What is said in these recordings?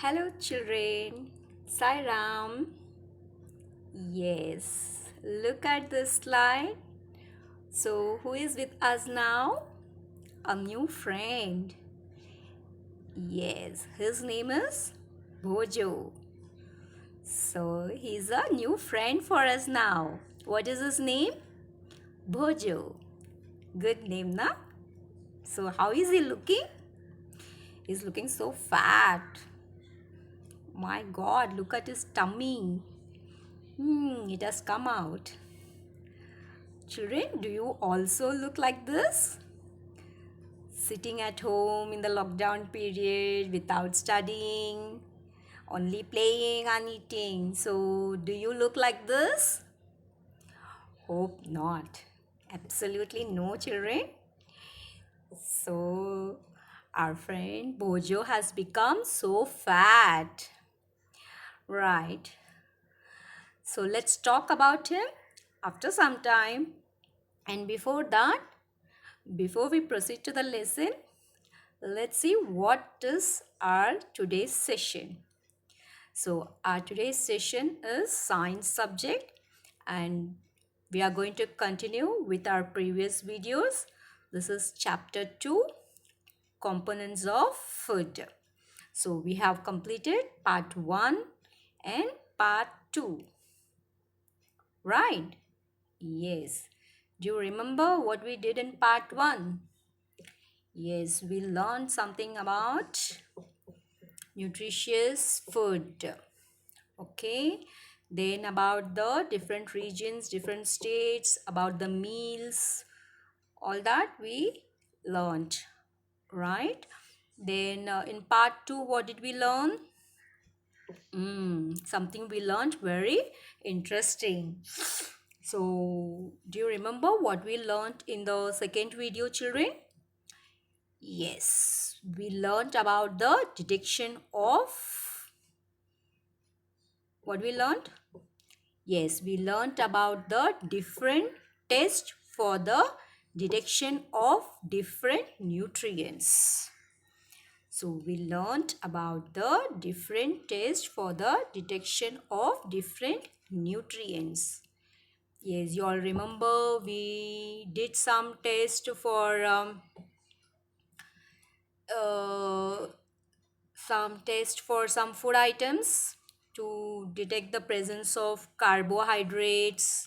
Hello children, Sairam. Yes, look at this slide. So, who is with us now? A new friend. Yes, his name is Bojo. So, he's a new friend for us now. What is his name? Bojo. Good name, na? So, how is he looking? He's looking so fat. My God, look at his tummy. It has come out. Children, do you also look like this? Sitting at home in the lockdown period without studying, only playing and eating. So, do you look like this? Hope not. Absolutely no, children. So, our friend Bojo has become so fat. Right. So, let's talk about him after some time. And before that, before we proceed to the lesson, let's see what is our today's session. So our today's session is science subject and we are going to continue with our previous videos. This is chapter 2, components of food. So we have completed part 1 and part 2. Right? Yes. Do you remember what we did in part 1? Yes, we learned something about nutritious food. Okay, then about the different regions, different states, about the meals, all that we learned, right? Then in part 2, what did we learn? Something we learned very interesting. So do you remember what we learned in the second video, children? Yes, we learned about the detection of what we learned. Yes, we learned about the different tests for the detection of different nutrients. So we learned about the different tests for the detection of different nutrients. Yes, you all remember we did some test for uh, some food items to detect the presence of carbohydrates,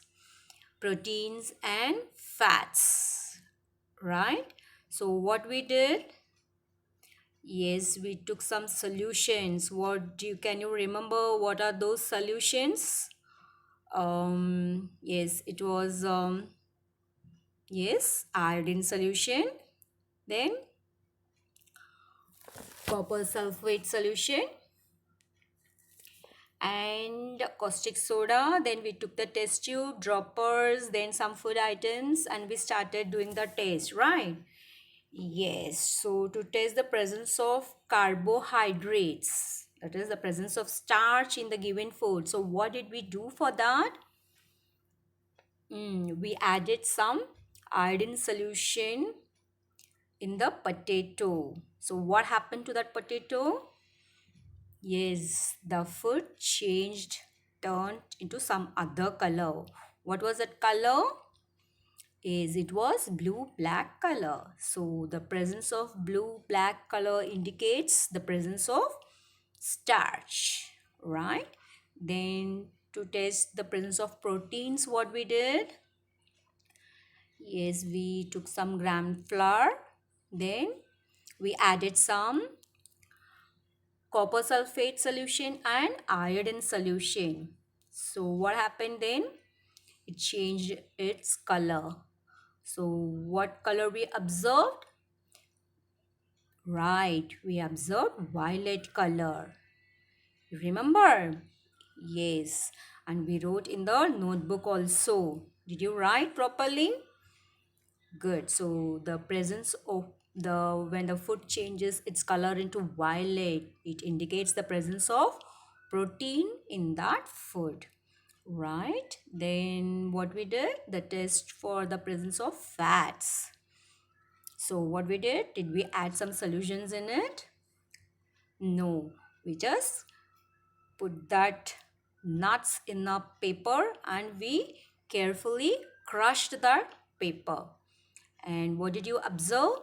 proteins and fats, right? So what we did, yes, we took some solutions. Can you remember what are those solutions? Yes, it was yes, iodine solution, then copper sulfate solution and caustic soda. Then we took the test tube, droppers, then some food items and we started doing the test, right? Yes, so to test the presence of carbohydrates, that is the presence of starch in the given food. So what did we do for that? We added some iodine solution in the potato. So what happened to that potato? Yes, the food changed, turned into some other color. What was that color? Is it was blue black color. So the presence of blue black color indicates the presence of starch, right? Then to test the presence of proteins, what we did? Yes, we took some gram flour, then we added some copper sulfate solution and iodine solution. So what happened then? It changed its color. So what color we observed? Right, we observed violet color. Remember? Yes, and we wrote in the notebook also. Did you write properly? Good. So the presence of when the food changes its color into violet, it indicates the presence of protein in that food. Right? Then what we did? The test for the presence of fats. So what we did we add some solutions in it? No, We just put that nuts in a paper and we carefully crushed that paper. And what did you observe?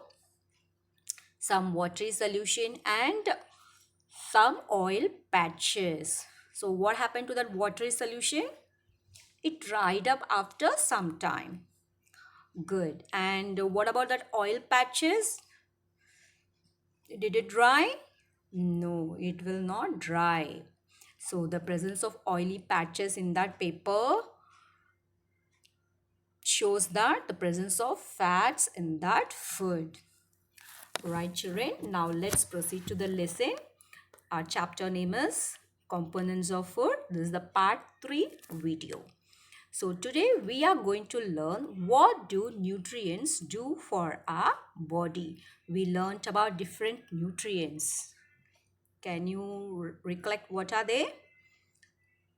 Some watery solution and some oil patches. So what happened to that watery solution? It dried up after some time. Good. And what about that oil patches? Did it dry? No, it will not dry. So the presence of oily patches in that paper shows that the presence of fats in that food. Right, children? Now let's proceed to the lesson. Our chapter name is Components of Food. This is the part 3 video. So today we are going to learn what do nutrients do for our body. We learned about different nutrients. Can you recollect what are they?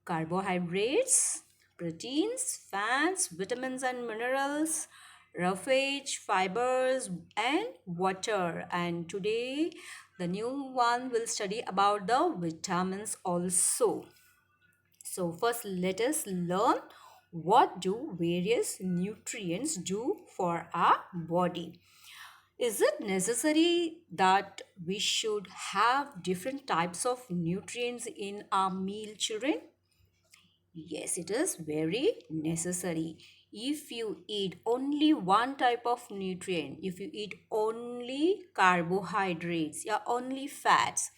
Carbohydrates, proteins, fats, vitamins and minerals, roughage, fibers and water. And today the new one will study about the vitamins also. So first let us learn what do various nutrients do for our body. Is it necessary that we should have different types of nutrients in our meal, children? Yes, it is very necessary. If you eat only one type of nutrient, if you eat only carbohydrates, yeah, only fats,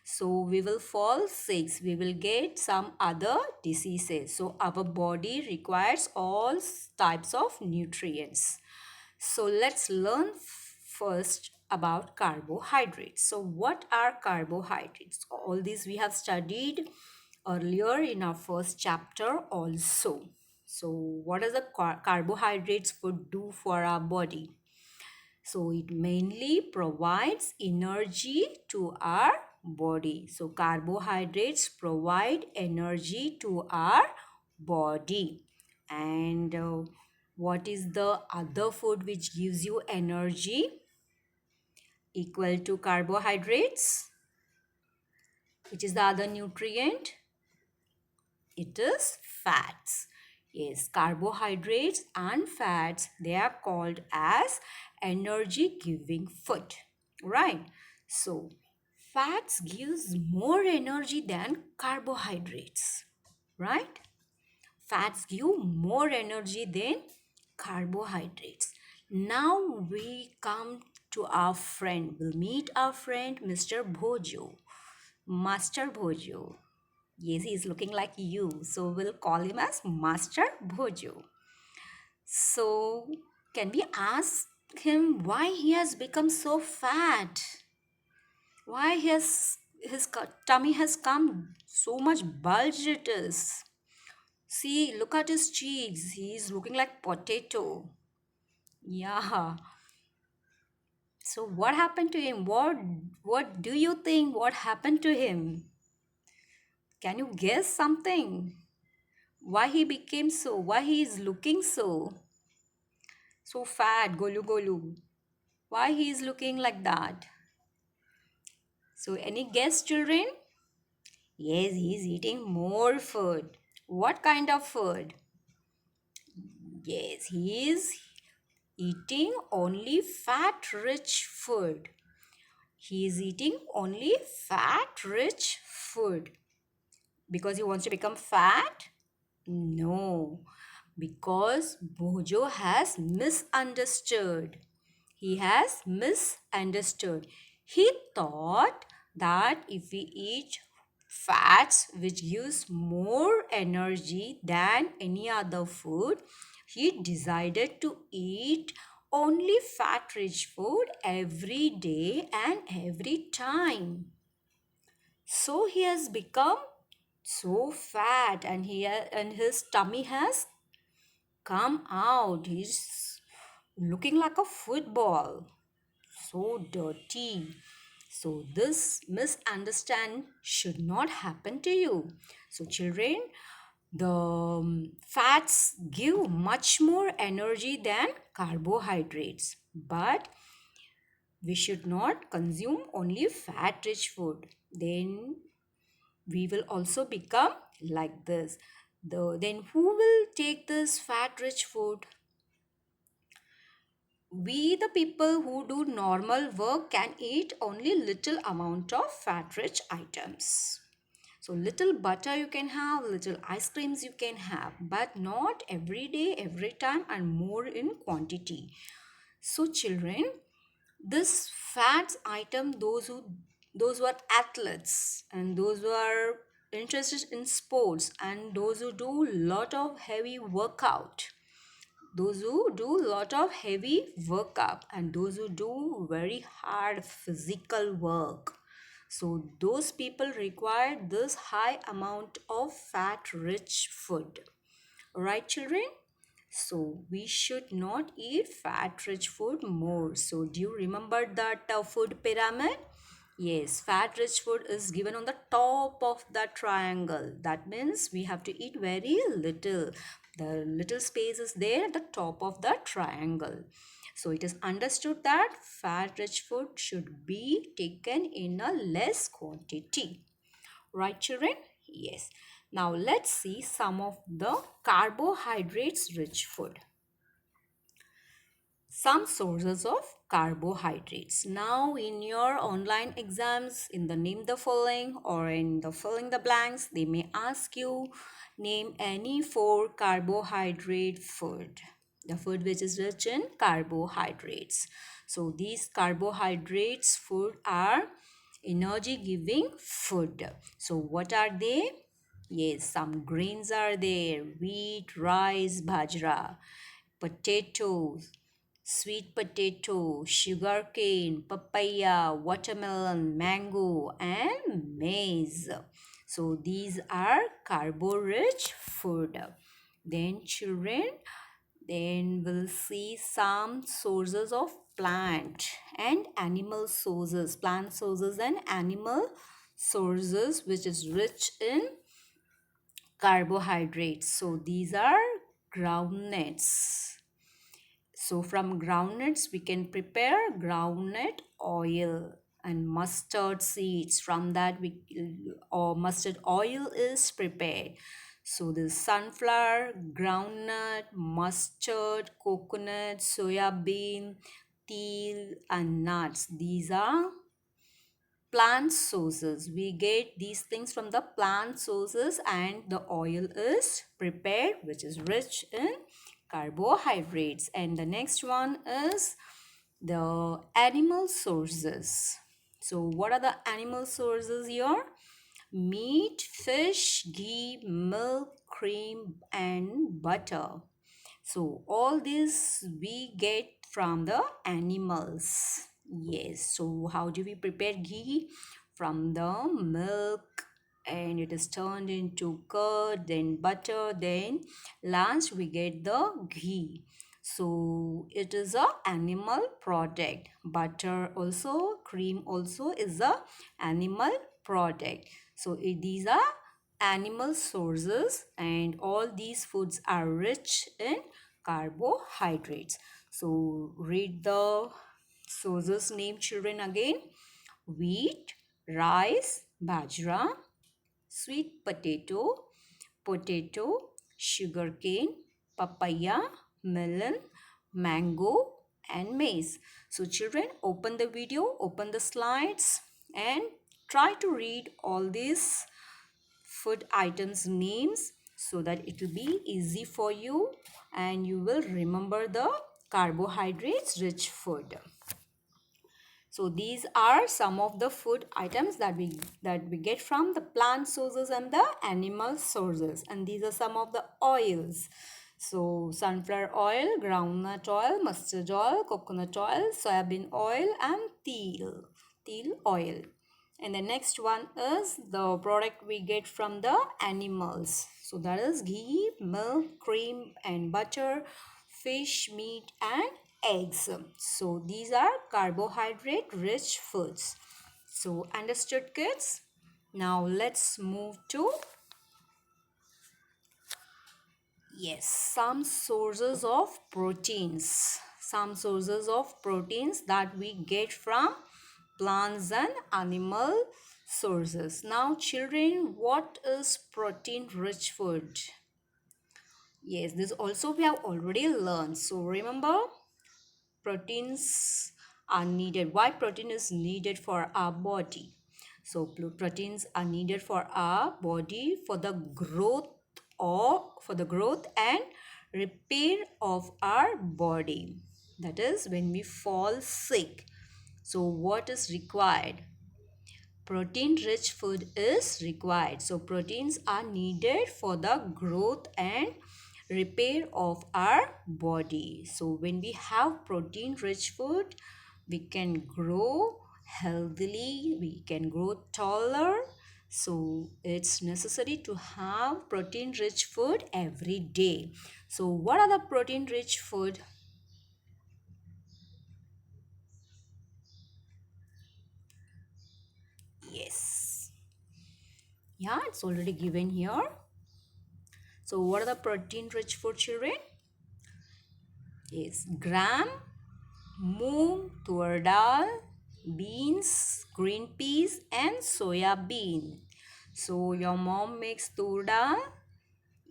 so we will fall sick, we will get some other diseases. So our body requires all types of nutrients. So let's learn first about carbohydrates. So what are carbohydrates? All these we have studied earlier in our first chapter also. So what does the carbohydrates food do for our body? So it mainly provides energy to our body. So carbohydrates provide energy to our body. And what is the other food which gives you energy equal to carbohydrates? Which is the other nutrient? It is fats. Yes, carbohydrates and fats, they are called as energy giving food. Right? So, fats gives more energy than carbohydrates. Right? Fats give more energy than carbohydrates. Now we come to our friend. We'll meet our friend Mr. Bhojo. Master Bhojo. Yes, he is looking like you. So we'll call him as Master Bhojo. So can we ask him why he has become so fat? Why his tummy has come so much bulged it is? See, look at his cheeks. He's looking like potato. Yeah. So what happened to him? What do you think what happened to him? Can you guess something? Why he became so? Why he is looking so fat, golu golu? Why he is looking like that? So any guess, children? Yes, he is eating more food. What kind of food? Yes, he is eating only fat-rich food. He is eating only fat-rich food. Because he wants to become fat? No, because Bojo has misunderstood. He has misunderstood. He thought that if we eat fats which gives more energy than any other food, he decided to eat only fat rich food every day and every time. So he has become so fat and and his tummy has come out. He's looking like a football. So dirty. So this misunderstand should not happen to you. So children, the fats give much more energy than carbohydrates. But we should not consume only fat rich food. Then we will also become like this. Then who will take this fat rich food? We, the people who do normal work, can eat only little amount of fat rich items. So little butter you can have, little ice creams you can have, but not every day, every time, and more in quantity. So children, this fats item, those who are athletes and those who are interested in sports and those who do lot of heavy workout, those who do lot of heavy workup and those who do very hard physical work, so those people require this high amount of fat rich food, right children? So we should not eat fat rich food more. So do you remember that food pyramid? Yes, fat rich food is given on the top of that triangle. That means we have to eat very little. The little space is there at the top of the triangle. So it is understood that fat rich food should be taken in a less quantity. Right, children? Yes. Now let's see some of the carbohydrates rich food. Some sources of carbohydrates. Now in your online exams, in the name the following or in the filling the blanks, they may ask you name any four carbohydrate food. The food which is rich in carbohydrates. So these carbohydrates food are energy giving food. So what are they? Yes, some grains are there: wheat, rice, bajra, potatoes, sweet potato, sugarcane, papaya, watermelon, mango, and maize. So these are carbo-rich food. Then children, then we'll see some sources of plant and animal sources, plant sources and animal sources which is rich in carbohydrates. So these are groundnuts. So from groundnuts, we can prepare groundnut oil and mustard seeds. From that, or mustard oil is prepared. So the sunflower, groundnut, mustard, coconut, soya bean, teal, and nuts. These are plant sources. We get these things from the plant sources and the oil is prepared which is rich in carbohydrates. And the next one is the animal sources. So what are the animal sources here? Meat, fish, ghee, milk, cream, and butter. So all this we get from the animals. Yes. So how do we prepare ghee? From the milk, and it is turned into curd, then butter, then last we get the ghee. So it is a animal product. Butter also, cream also is a animal product. So these are animal sources and all these foods are rich in carbohydrates. So read the sources name children again: wheat, rice, bajra, sweet potato, potato, sugarcane, papaya, melon, mango, and maize. So children, open the video, open the slides, and try to read all these food items names so that it will be easy for you and you will remember the carbohydrates rich food. So these are some of the food items that we get from the plant sources and the animal sources, and these are some of the oils. So sunflower oil, groundnut oil, mustard oil, coconut oil, soybean oil, and teal oil. And the next one is the product we get from the animals. So that is ghee, milk, cream, and butter, fish, meat, and eggs. So these are carbohydrate rich foods. So understood kids? Now let's move to yes, some sources of proteins. Some sources of proteins that we get from plants and animal sources. Now, children, what is protein rich food? Yes, this also we have already learned. So, remember, proteins are needed. Why protein is needed for our body? So, proteins are needed for our body for the growth and repair of our body. That is when we fall sick. So, what is required? Protein rich food is required. So proteins are needed for the growth and repair of our body. So when we have protein rich food, we can grow healthily, we can grow taller. So it's necessary to have protein rich food every day. So what are the protein rich food? Yes. Yeah, it's already given here. So what are the protein rich food, children? Is gram, moong, tur dal, beans, green peas and soya bean. So your mom makes tur dal.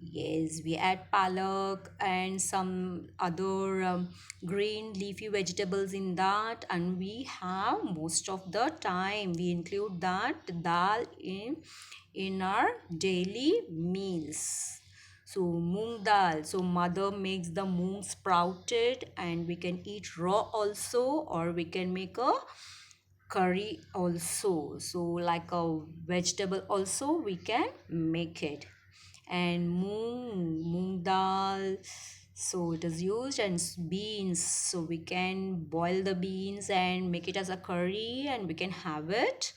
Yes, we add palak and some other green leafy vegetables in that, and we have most of the time we include that dal in our daily meals. So moong dal, so mother makes the moong sprouted and we can eat raw also, or we can make a curry also. So like a vegetable also we can make it. And moong dal, so it is used, and beans, so we can boil the beans and make it as a curry and we can have it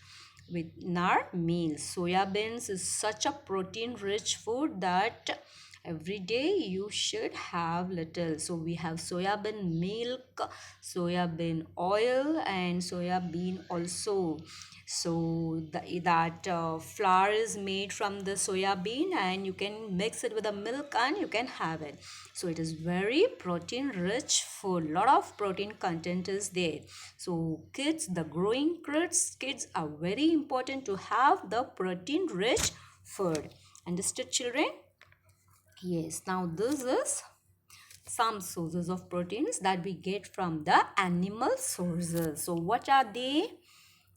with in our meals. Soya beans is such a protein rich food that every day you should have little. So we have soya bean milk, soya bean oil and soya bean also. So that flour is made from the soya bean and you can mix it with the milk and you can have it. So it is very protein rich food. Lot of protein content is there. So kids, the growing kids are very important to have the protein rich food. Understood, children? Yes, now this is some sources of proteins that we get from the animal sources. So what are they?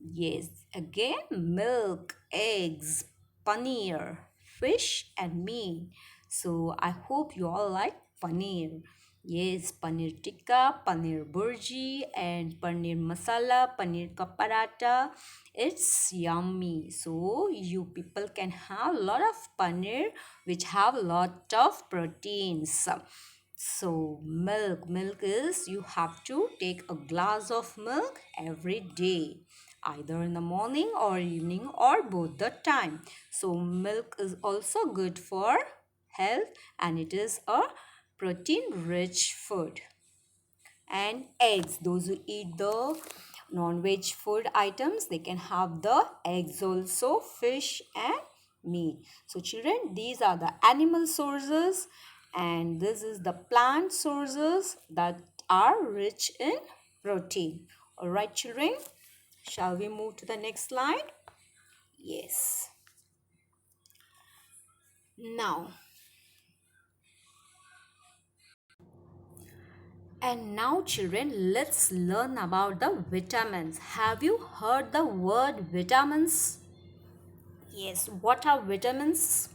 Yes, again, milk, eggs, paneer, fish and meat. So I hope you all like paneer. Yes, paneer tikka, paneer burji and paneer masala, paneer ka paratha. It's yummy. So you people can have a lot of paneer which have a lot of proteins. So milk is you have to take a glass of milk every day, either in the morning or evening or both the time. So milk is also good for health and it is a protein rich food. And eggs, those who eat the non-veg food items, they can have the eggs also, fish and meat. So children, these are the animal sources and this is the plant sources that are rich in protein. All right, children, shall we move to the next slide? Yes. Now, children, let's learn about the vitamins. Have you heard the word vitamins? Yes, what are vitamins?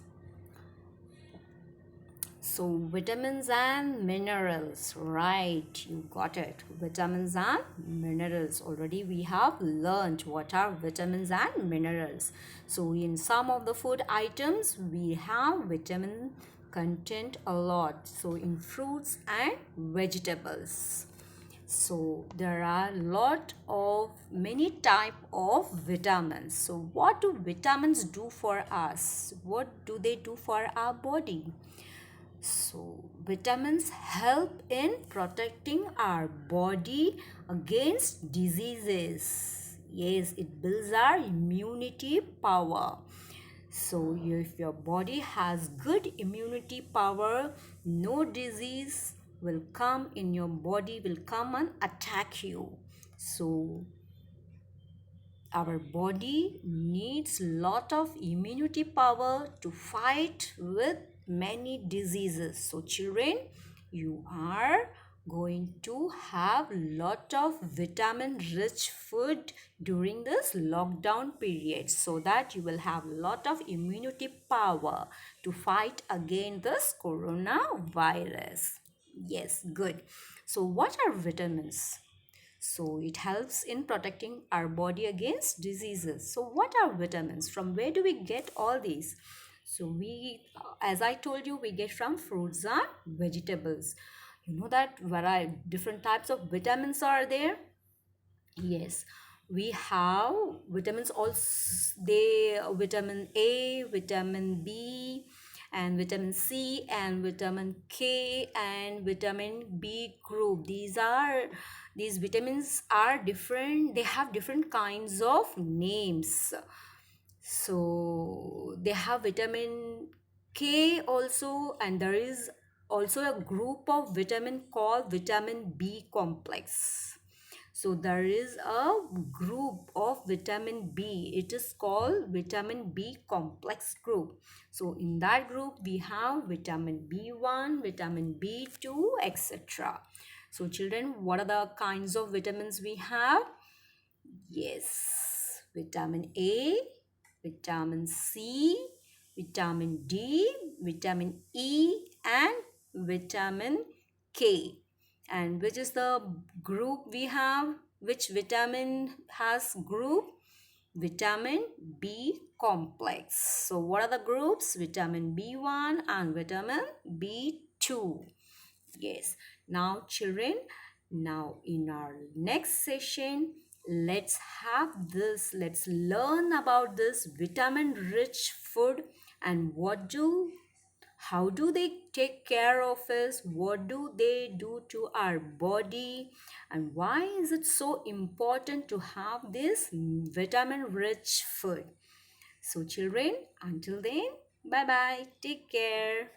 So, vitamins and minerals, right? You got it. Vitamins and minerals. Already we have learned what are vitamins and minerals. So, in some of the food items, we have vitamin content a lot. So, in fruits and vegetables. So there are lot of many type of vitamins. So what do vitamins do for us? What do they do for our body? So vitamins help in protecting our body against diseases. Yes, it builds our immunity power. So if your body has good immunity power, no disease will come in your body, will come and attack you. So our body needs lot of immunity power to fight with many diseases. So children, you are going to have lot of vitamin rich food during this lockdown period, so that you will have lot of immunity power to fight against this coronavirus. Yes, good. So what are vitamins? So it helps in protecting our body against diseases. So what are vitamins? From where do we get all these? So as I told you, we get from fruits and vegetables. You know that different types of vitamins are there. Yes, we have vitamins also. They vitamin A, vitamin B, and vitamin C, and vitamin K, and vitamin B group. These vitamins are different. They have different kinds of names. So they have vitamin K also, and there is also a group of vitamin called vitamin B complex. So there is a group of vitamin B. It is called vitamin B complex group. So in that group we have vitamin B1, vitamin B2, etc. So children, what are the kinds of vitamins we have? Yes, vitamin A, vitamin C, vitamin D, vitamin E, and vitamin K. And which is the group we have? Which vitamin has group? Vitamin B complex. So what are the groups? Vitamin B1 and vitamin B2. Yes. Now children, now in our next session, let's learn about this vitamin rich food, and how do they take care of us, what do they do to our body, and why is it so important to have this vitamin rich food. So children, until then, bye bye, take care.